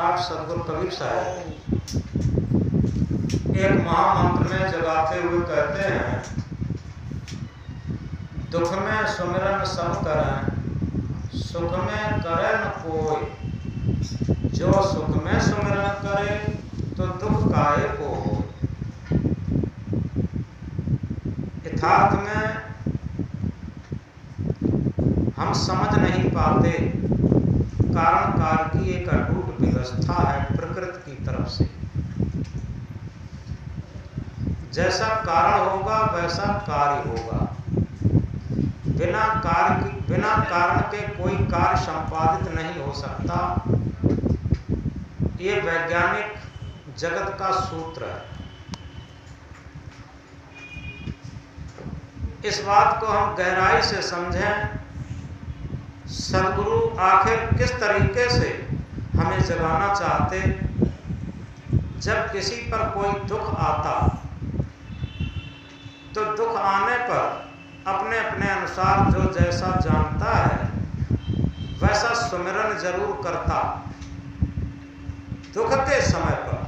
सम्राट सदगुरु कबीर साहब एक महामंत्र में जगाते हुए कहते हैं, दुख में सुमिरन सब करें, सुख में करे न कोई, जो सुख में सुमिरन करे तो दुख काहे को हो। यथार्थ में हम समझ नहीं पाते, कारण काल की एक अटूट व्यवस्था है प्रकृति की तरफ से। जैसा कारण होगा वैसा कार्य होगा। बिना कारण के कोई कार्य संपादित नहीं हो सकता। ये वैज्ञानिक जगत का सूत्र है। इस बात को हम गहराई से समझें। सदगुरु आखिर किस तरीके से हमें जगाना चाहते। जब किसी पर कोई दुख आता तो दुख आने पर अपने अपने अनुसार जो जैसा जानता है वैसा सुमिरन जरूर करता दुख के समय पर।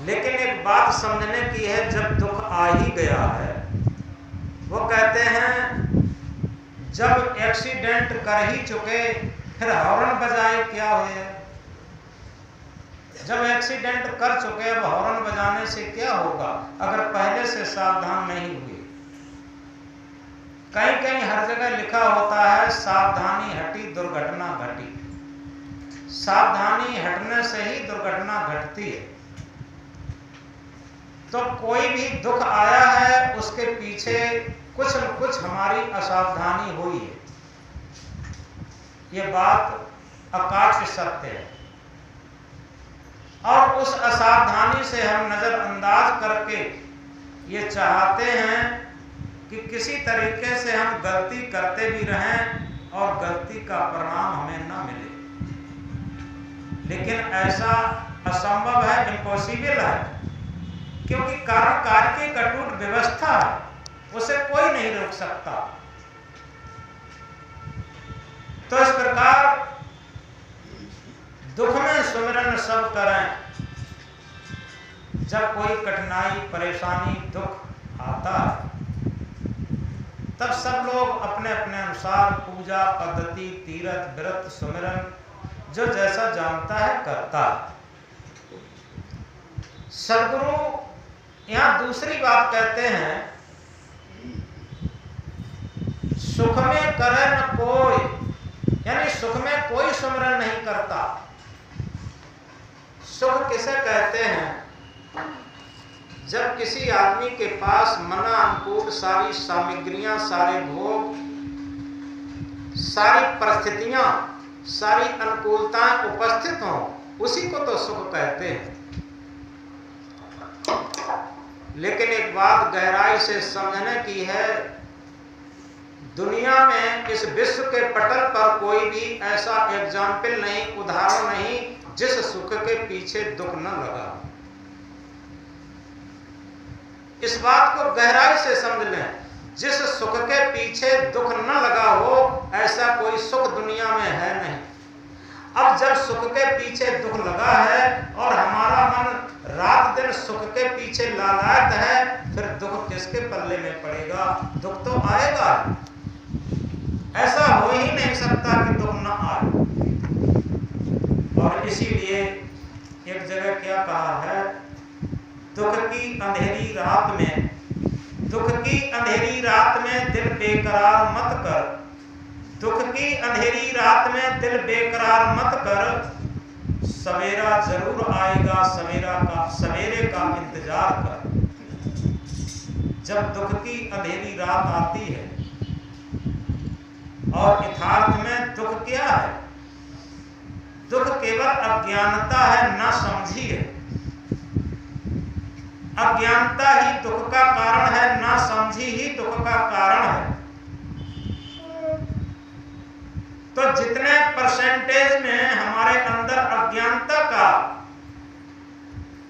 लेकिन एक बात समझने की है, जब दुख आ ही गया है, वो कहते हैं जब एक्सीडेंट कर ही चुके फिर हॉर्न बजाए क्या हुए। जब एक्सीडेंट कर चुके अब हॉर्न बजाने से क्या होगा अगर पहले से सावधान नहीं हुए। कहीं कहीं हर जगह लिखा होता है सावधानी हटी दुर्घटना घटी। सावधानी हटने से ही दुर्घटना घटती है। तो कोई भी दुख आया है उसके पीछे कुछ न कुछ हमारी असावधानी हुई है। ये बात अकाट्य सत्य है। और उस असावधानी से हम नजरअंदाज करके ये चाहते हैं कि किसी तरीके से हम गलती करते भी रहें और गलती का परिणाम हमें न मिले। लेकिन ऐसा असंभव है, इम्पॉसिबल है, क्योंकि कारण कार्य की कटुट व्यवस्था है, उसे कोई नहीं रोक सकता। तो इस प्रकार दुख में सुमिरन सब करें। जब कोई कठिनाई परेशानी दुख आता है तब सब लोग अपने अपने अनुसार पूजा पद्धति तीर्थ व्रत सुमिरन जो जैसा जानता है करता है। सदगुरु यहां दूसरी बात कहते हैं, सुख में करे न कोई, यानी सुख में कोई सुमिरन नहीं करता। सुख किसे कहते हैं? जब किसी आदमी के पास मना अनुकूल सारी सामग्रियां, सारे भोग, सारी परिस्थितियां, सारी अनुकूलताएं उपस्थित हों, उसी को तो सुख कहते हैं। लेकिन एक बात गहराई से समझने की है, दुनिया में इस विश्व के पटल पर कोई भी ऐसा एग्जाम्पल नहीं, उदाहरण नहीं जिस सुख के पीछे दुख न लगा। इस बात को गहराई से समझ लें, जिस सुख के पीछे दुख न लगा हो ऐसा कोई सुख दुनिया में है नहीं। अब जब सुख के पीछे दुख लगा है और हमारा मन रात दिन सुख के पीछे लालायत है, फिर दुख किसके पल्ले में पड़ेगा? दुख तो आएगा। ऐसा हो ही नहीं सकता कि दुख न आए। और इसीलिए एक जगह क्या कहा है, दुख की अंधेरी रात में, दुख की अंधेरी रात में दिल बेकरार मत कर, दुख की अंधेरी रात में दिल बेकरार मत कर, सवेरा जरूर आएगा, सवेरे का इंतजार कर। जब दुख की अंधेरी रात आती है, और यथार्थ में दुख क्या है? दुख केवल अज्ञानता है, ना समझी है। अज्ञानता ही दुख का कारण है, ना समझी ही दुख का कारण है। तो जितने परसेंटेज में हमारे अंदर अज्ञानता का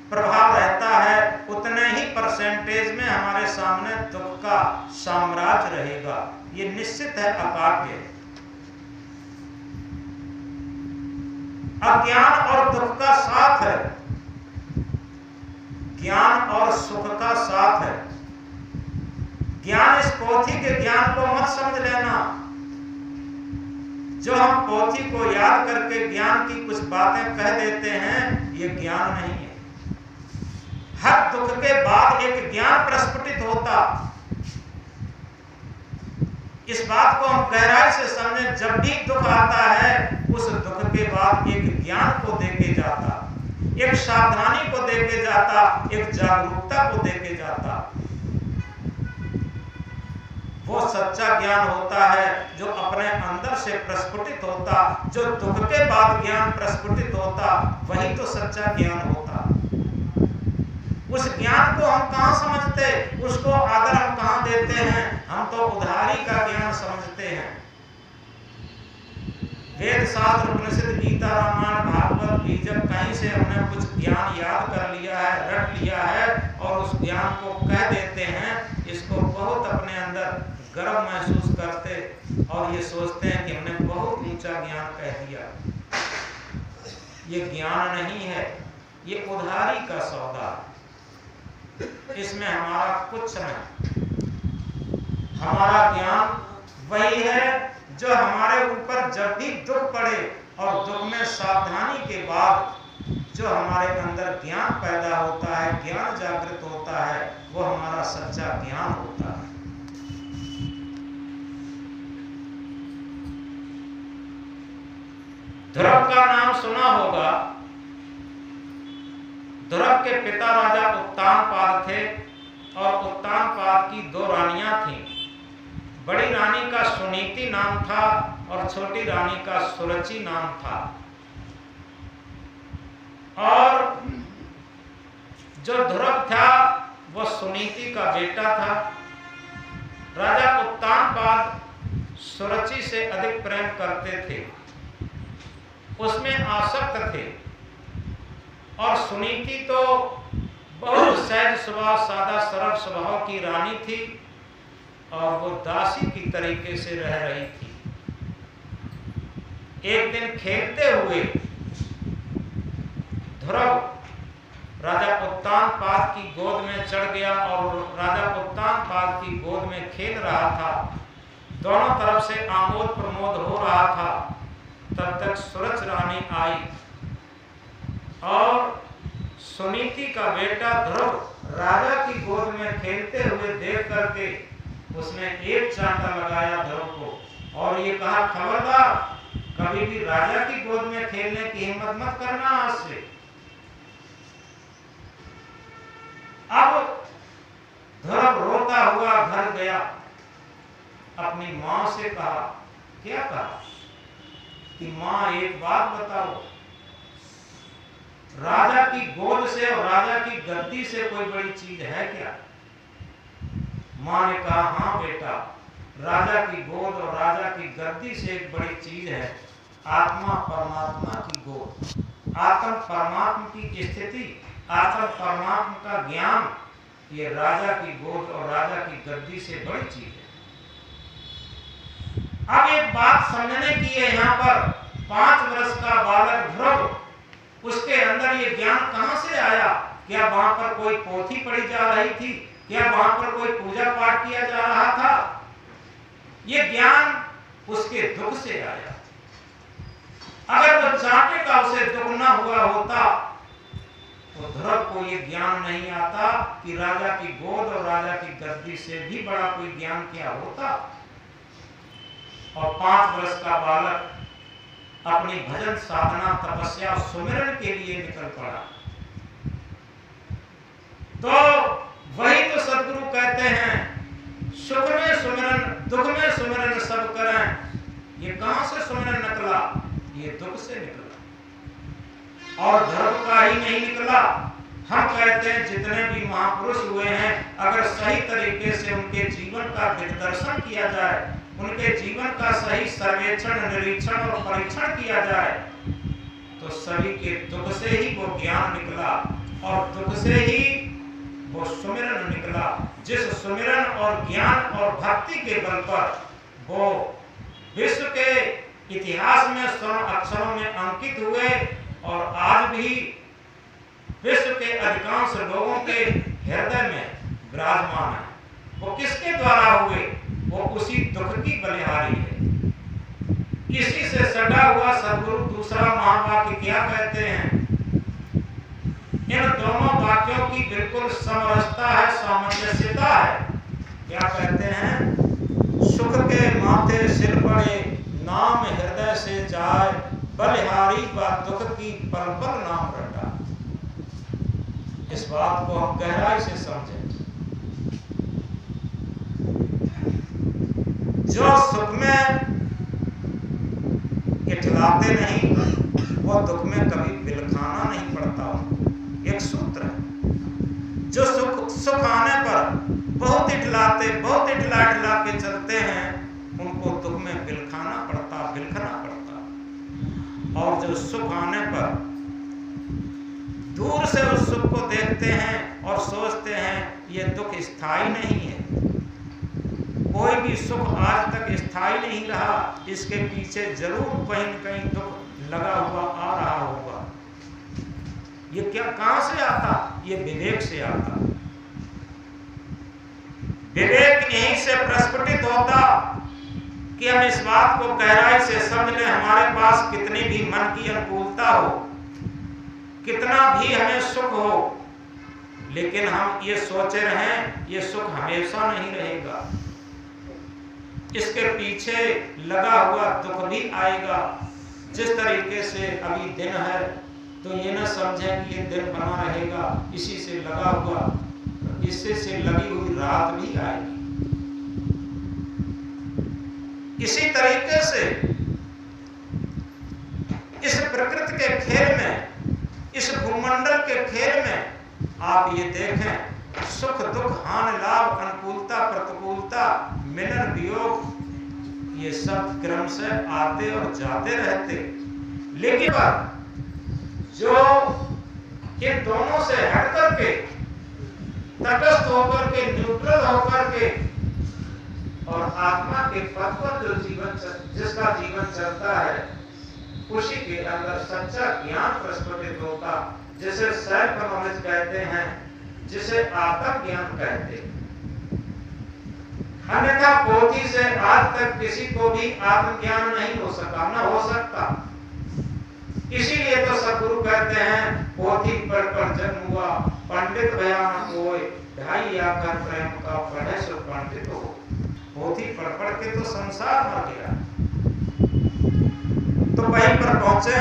प्रभाव रहता है, उतने ही परसेंटेज में हमारे सामने दुख का साम्राज्य रहेगा। ये निश्चित है, अकाट्य। अज्ञान और दुख का साथ है, ज्ञान और सुख का साथ है। ज्ञान इस पोथी के ज्ञान को मत समझ लेना। जो हम पोथी को याद करके ज्ञान की कुछ बातें कह देते हैं, ये ज्ञान नहीं है। हर दुख के बाद एक ज्ञान प्रस्फुटित होता। इस बात को हम गहराई से समझें। जब भी दुख आता है, उस दुख के बाद एक ज्ञान को देके जाता, एक सावधानी को देके जाता, एक जागरूकता को देके जाता। वो सच्चा ज्ञान होता है जो अपने अंदर से प्रस्फुटित होता। जो दुख के बाद ज्ञान प्रस्फुटित होता, वही तो सच्चा ज्ञान होता। उस ज्ञान को हम कहाँ समझते, उसको आदर हम कहाँ देते हैं? हम तो उधारी का ज्ञान समझते हैं। वेद शास्त्र उपनिषद गीता रामायण भागवत भी जब कहीं से हमने कुछ ज्ञान याद कर लिया है, रट लिया है और उस ज्ञान को कह देते हैं, इसको बहुत अपने अंदर गर्व महसूस करते और ये सोचते हैं कि हमने बहुत ऊंचा ज्ञान कह दिया। ये ज्ञान नहीं है, ये उधारी का सौदा है। इसमें हमारा कुछ नहीं। हमारा ज्ञान वही है जो हमारे ऊपर जब भी दुख पड़े और दुख में सावधानी के बाद जो हमारे अंदर ज्ञान पैदा होता है, ज्ञान जागृत होता है, वो हमारा सच्चा ज्ञान होता है। ध्रुव का नाम सुना होगा। ध्रुव के पिता राजा उत्तानपाद थे और उत्तानपाद की 2 रानियां थीं। बड़ी रानी का सुनीति नाम था और छोटी रानी का सुरुचि नाम था। और जो ध्रुव था वो सुनीति का बेटा था। राजा उत्तानपाद सुरुचि से अधिक प्रेम करते थे, उसमें आसक्त थे। और सुनीति तो बहुत सहज स्वभाव, सादा सरल स्वभाव की रानी थी और वो दासी की तरीके से रह रही थी। एक दिन खेलते हुए ध्रुव राजा उत्तानपाद की गोद में चढ़ गया और राजा उत्तानपाद की गोद में खेल रहा था। दोनों तरफ से आमोद प्रमोद हो रहा था। तब तक सुरुच रानी आई और सुनीति का बेटा ध्रुव राजा की गोद में खेलते हुए देख करके उसने एक चांटा लगाया ध्रुव को और ये कहा, खबरदार, कभी भी राजा की गोद में खेलने की हिम्मत मत करना आज से। अब ध्रुव रोता हुआ घर गया, अपनी मां से कहा। क्या कहा कि मां एक बात बताओ, राजा की गोद से और राजा की गद्दी से कोई बड़ी चीज है क्या? मां ने कहा, हाँ बेटा, राजा की गोद और राजा की गद्दी से एक बड़ी चीज है, आत्मा परमात्मा की गोद। आत्म परमात्मा की स्थिति, आत्म परमात्मा का ज्ञान, ये राजा की गोद और राजा की गद्दी से बड़ी चीज है। अब एक बात समझने की है यहाँ पर। 5 वर्ष का बालक ध्रुव, उसके अंदर ये ज्ञान कहां से आया? क्या वहां पर कोई पोथी पढ़ी जा रही थी? क्या वहां पर कोई पूजा पाठ किया जा रहा था? ये ज्ञान उसके दुख से आया। अगर वो चाहते का उसे दुख ना हुआ होता तो ध्रुव को ये ज्ञान नहीं आता कि राजा की गोद और राजा की गद्दी से भी बड़ा कोई ज्ञान क्या होता। और 5 वर्ष का बालक अपनी भजन साधना तपस्या सुमिरन के लिए निकल पड़ा। तो वही तो सदगुरु कहते हैं, सुख में सुमिरन दुख में सुमिरन सब करें। ये कहां से सुमिरन निकला? ये दुख से निकला और धर्म का ही नहीं निकला। हम कहते हैं जितने भी महापुरुष हुए हैं, अगर सही तरीके से उनके जीवन का दिग्दर्शन किया जाए, उनके जीवन का सही सर्वेक्षण, निरीक्षण और परीक्षण किया जाए, तो सभी के दुख से ही वो ज्ञान निकला और दुख से ही वो सुमिरन निकला। जिस सुमिरन और ज्ञान और भक्ति के बल पर वो विश्व के इतिहास में स्वर्ण अक्षरों में अंकित हुए और आज भी विश्व के अधिकांश लोगों के हृदय में विराजमान है। वो किसके द्वारा हुए? वो उसी दुख की बलिहारी है। इसी से सटा हुआ सदगुरु दूसरा महावाक्य क्या कहते हैं? इन दोनों वाक्यों की बिल्कुल समरसता है, सामंजस्यता है। क्या कहते हैं? सुख के माथे सिर पड़े, नाम हृदय से जाए, बलिहारी व दुख की पल पल नाम रटा। इस बात को हम गहराई से समझें। जो सुख में इठलाते नहीं, वो दुख में कभी बिलखाना नहीं पड़ता। एक सूत्र है। जो सुख आने पर बहुत इठलाते, बहुत इठला के चलते हैं, उनको दुख में बिलखना पड़ता। और जो सुख आने पर दूर से उस सुख को देखते हैं और सोचते हैं ये दुख स्थायी नहीं है। कोई भी सुख आज तक स्थायी नहीं रहा, इसके पीछे जरूर कहीं न कहीं दुख लगा हुआ आ रहा होगा। ये क्या कहां से आता? ये विवेक से आता। विवेक यहीं से प्रस्फुटित होता कि हम इस बात को गहराई से समझ लें। हमारे पास कितनी भी मन की अनुकूलता हो, कितना भी हमें सुख हो, लेकिन हम ये सोचे रहें ये सुख हमेशा नहीं रहेगा, इसके पीछे लगा हुआ दुख भी आएगा। जिस तरीके से अभी दिन है तो ये न समझें कि ये दिन बना रहेगा, इसी से लगा हुआ, इससे से लगी हुई रात भी आएगी। इसी तरीके से इस प्रकृति के खेल में, इस भूमंडल के खेल में आप ये देखें, सुख दुख, हानि लाभ, अनुकूलता प्रतिकूलता, मिलन वियोग, ये सब क्रम से आते और जाते रहते। लेकिन जो इन दोनों से हट करके, तटस्थ होकर के, न्यूट्रल होकर के और आत्मा के पद पर जो जिसका जीवन चलता है, उसी के अंदर सच्चा ज्ञान प्रस्फुटित होता, जिसे सेल्फ नॉलेज कहते हैं, जिसे आत्म ज्ञान कहते हैं। अन्यथा पोथी से आज तक किसी को भी आत्मज्ञान नहीं हो सका, न हो सकता। इसीलिए तो सदगुरु कहते हैं, पोथी पढ़ जन्म हुआ, पंडित भया न कोई, ढाई आकर प्रेम का पढ़े सो पंडित हो। पोथी पढ़ के तो संसार मर गया। तो वहीं पर पहुंचे,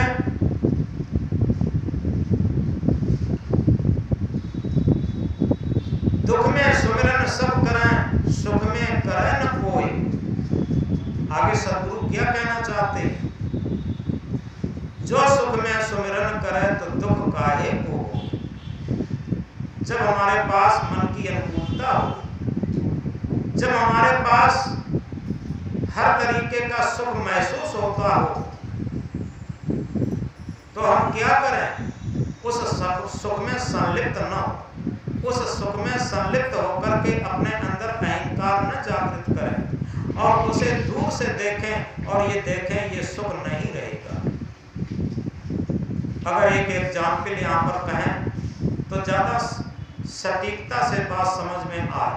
दुख में सुमिरन सब करें, सुख में करे न कोई। आगे सदगुरु क्या कहना चाहते हैं? जो सुख में सुमिरन करे तो दुख काहे को। जब हमारे पास मन की अनुकूलता हो, जब हमारे पास हर तरीके का सुख महसूस होता हो, तो हम क्या करें? उस सुख में संलिप्त न हो, उस सुख में संलिप्त होकर के अपने अंदर अहंकार न जागृत करें और उसे दूर से देखें और ये देखें ये सुख नहीं रहेगा। अगर एक एग्जाम्पल यहाँ पर कहें तो ज्यादा सटीकता से बात समझ में आए।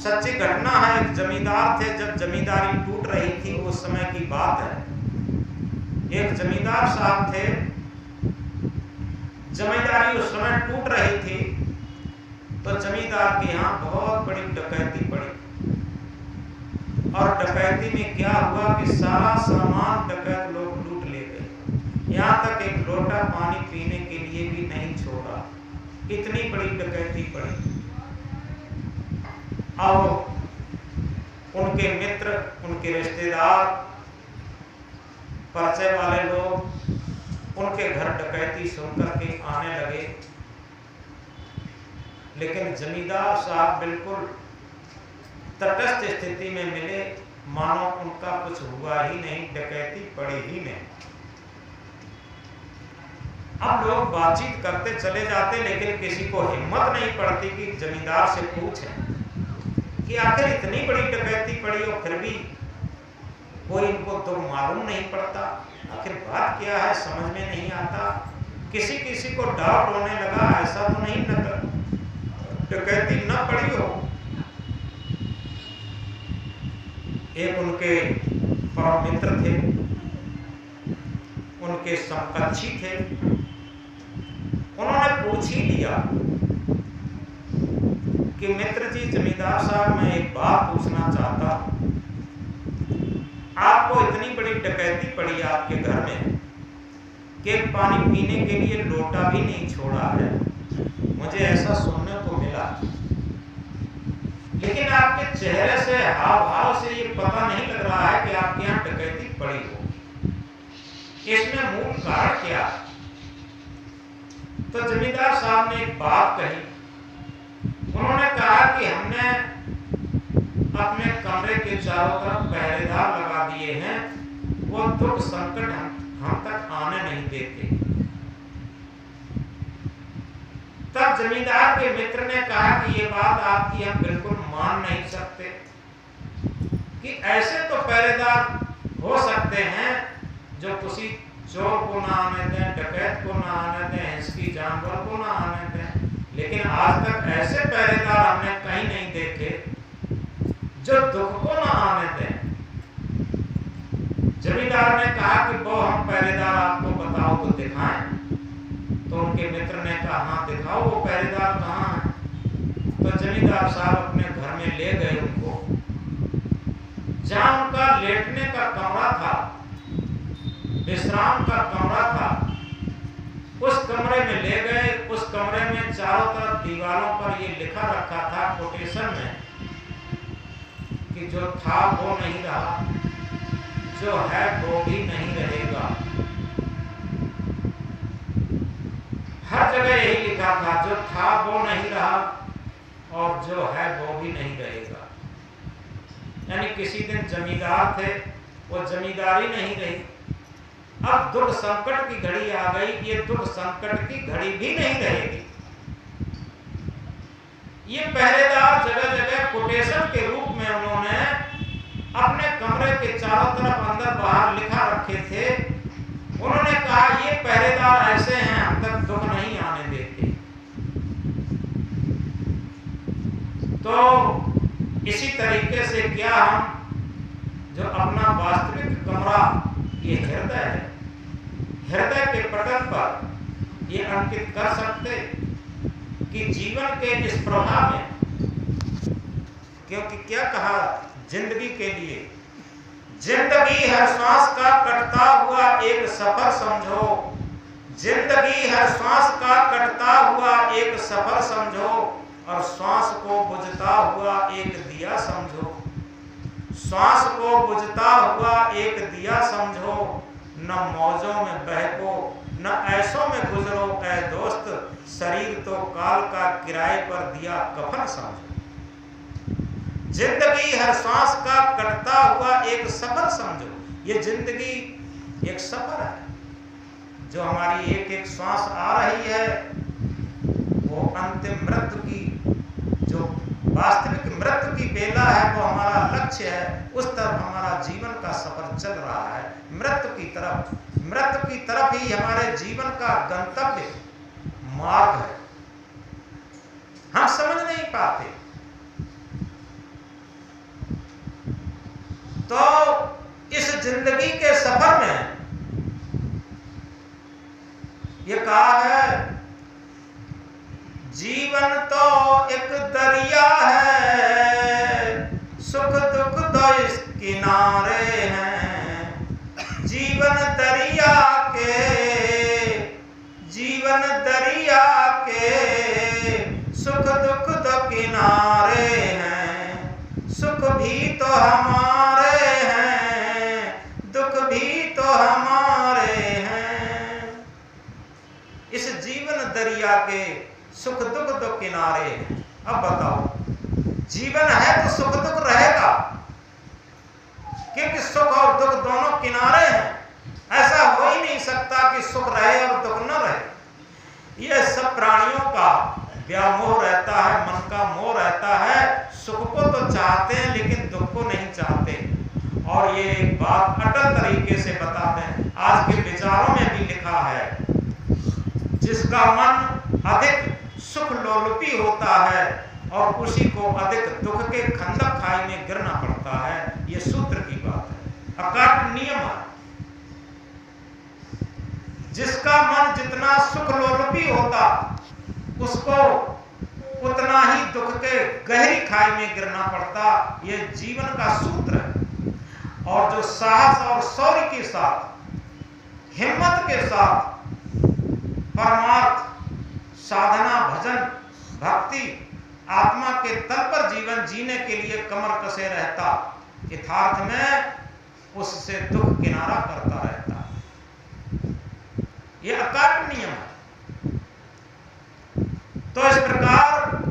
सच्ची घटना है। एक जमींदार थे, जब जमींदारी टूट रही थी, उस समय की बात है। एक जमींदार साहब थे, जमींदारी उस समय टूट रही थी, तो जमींदार के यहाँ बहुत बड़ी डकैती पड़ी। और डकैती में क्या हुआ कि सारा सामान डकैत लोग लूट ले गए, यहाँ तक एक लोटा पानी पीने के लिए भी नहीं छोड़ा। इतनी बड़ी डकैती पड़ी। और उनके मित्र, उनके रिश्तेदार, परिचय वाले लोग उनके घर डकैती सुनकर के आने लगे। लेकिन जमींदार साहब बिल्कुल तटस्थ स्थिति में मिले, मानो उनका कुछ हुआ ही नहीं, डकैती पड़ी ही नहीं। अब लोग बातचीत करते चले जाते, लेकिन किसी को हिम्मत नहीं पड़ती कि जमींदार से पूछें कि आखिर इतनी बड़ी डकैती पड़ी और फिर भी कोई इनको दुख मालूम नहीं पड़ता, आखिर बात क्या है समझ में नहीं आता। किसी किसी को डाउट होने लगा, ऐसा तो नहीं डकैती न पड़ी हो। एक उनके परम मित्र थे, उनके समकक्षी थे, उन्होंने पूछ ही लिया कि मित्र जी, जमींदार साहब, मैं एक बात पूछना चाहता हूं। आपको इतनी बड़ी डकैती पड़ी आपके घर में कि पानी पीने के लिए लोटा भी नहीं छोड़ा है, मुझे ऐसा सुनने को मिला। लेकिन आपके चेहरे से, हाव भाव से ये पता नहीं लग रहा है कि आपके यहाँ डकैती पड़ी हो। इसमें मूल कारण क्या? तो जमींदार साहब ने एक बात कही। उन्होंने कहा कि हमने अपने कमरे के चारों तरफ पहरेदार लगा दिए हैं, वो दुख संकट हम तक आने नहीं देते। तब जमींदार के मित्र ने कहा कि ये बात आपकी हम बिल्कुल मान नहीं सकते कि ऐसे तो पहरेदार हो सकते हैं जो किसी चोर को ना आने दें, डकैत को ना आने दें, हिंसकी जानवर को ना आने दें, लेकिन आज तक ऐसे पहरेदार हमने कहीं नहीं देखे जो दुख को ना आने दें। जमींदार ने कहा कि वो हम पहरेदार आपको बताओ तो दिखाएं। तो उनके मित्र ने कहा, हाँ दिखाओ, वो पहरेदार कहाँ है? तो जमींदार साहब अपने घर में ले गए उनको, जहां उनका लेटने का कमरा था, विश्राम का कमरा था, उस कमरे में ले गए। उस कमरे में चारों तरफ दीवारों पर ये लिखा रखा था कोटेशन में कि जो था वो नहीं रहा, जो है वो भी नहीं रहेगा। हर जगह यही लिखा था, जो था वो नहीं रहा और जो है वो भी नहीं रहेगा। यानी किसी दिन जमींदार थे, वो जमींदारी नहीं रही। अब दुख संकट की घड़ी आ गई, ये दुख संकट की घड़ी भी नहीं रहेगी। ये पहरेदार जगह जगह कोटेशन के रूप में उन्होंने अपने कमरे के चारों तरफ अंदर बाहर लिखा रखे थे। उन्होंने कहा ये पहरेदार ऐसे हैं, हम तक दुख नहीं आने देते। तो इसी तरीके से क्या हम जो अपना वास्तविक कमरा, ये हृदय है, हृदय के पटल पर ये अंकित कर सकते कि जीवन के इस प्रवाह में, क्योंकि क्या कहा जिंदगी के लिए, जिंदगी हर श्वास का कटता हुआ एक सफर समझो, जिंदगी हर श्वास का कटता हुआ एक सफर समझो, और श्वास को बुझता हुआ एक दिया समझो, श्वास को बुझता हुआ एक दिया समझो, न मौजों में बहको न ऐसों में गुजरो ऐ दोस्त, शरीर तो काल का किराए पर दिया कफन समझो। जिंदगी हर श्वास का कटता हुआ एक सफर समझो। ये जिंदगी एक सफर है, जो हमारी एक एक श्वास आ रही है वो अंतिम मृत्यु की, जो वास्तविक मृत्यु की बेला है, वो हमारा लक्ष्य है। उस तरफ हमारा जीवन का सफर चल रहा है, मृत्यु की तरफ। मृत्यु की तरफ ही हमारे जीवन का गंतव्य मार्ग है। हम समझ नहीं पाते। तो इस जिंदगी के सफर में ये कहा है, जीवन तो एक दरिया है, सुख दुख तो इस किनारे हैं। जीवन दरिया के सुख दुख तो किनारे हैं। सुख भी तो हमारे हैं, दुख भी तो हमारे हैं। इस जीवन दरिया के सुख दुख तो किनारे हैं। अब बताओ, जीवन है तो सुख दुख रहेगा, क्योंकि सुख और दुख दोनों किनारे हैं। ऐसा हो ही नहीं सकता कि सुख रहे और दुख न रहे। यह सब प्राणियों का व्यामोह रहता है, मन का मोह रहता है। सुख को तो चाहते हैं लेकिन दुख को नहीं चाहते। और ये एक बात अटल तरीके से बताते हैं, आज के विचारों में भी लिखा है, जिसका मन अधिक सुख लोलुपी होता है और उसी को अधिक दुख के खंडक खाई में गिरना पड़ता है। ये सूत्र की बात है, अकाट नियम है। जिसका मन जितना सुख लोलुपी होता उसको उतना ही दुख के गहरी खाई में गिरना पड़ता। ये जीवन का सूत्र है। और जो साहस और शौर्य के साथ, हिम्मत के साथ परमार्थ, साधना, भजन, भक्ति, आत्मा के तल पर जीवन जीने के लिए कमर कसे रहता, यथार्थ में उससे दुख किनारा करता रहता। ये अकाट नियम है। तो इस प्रकार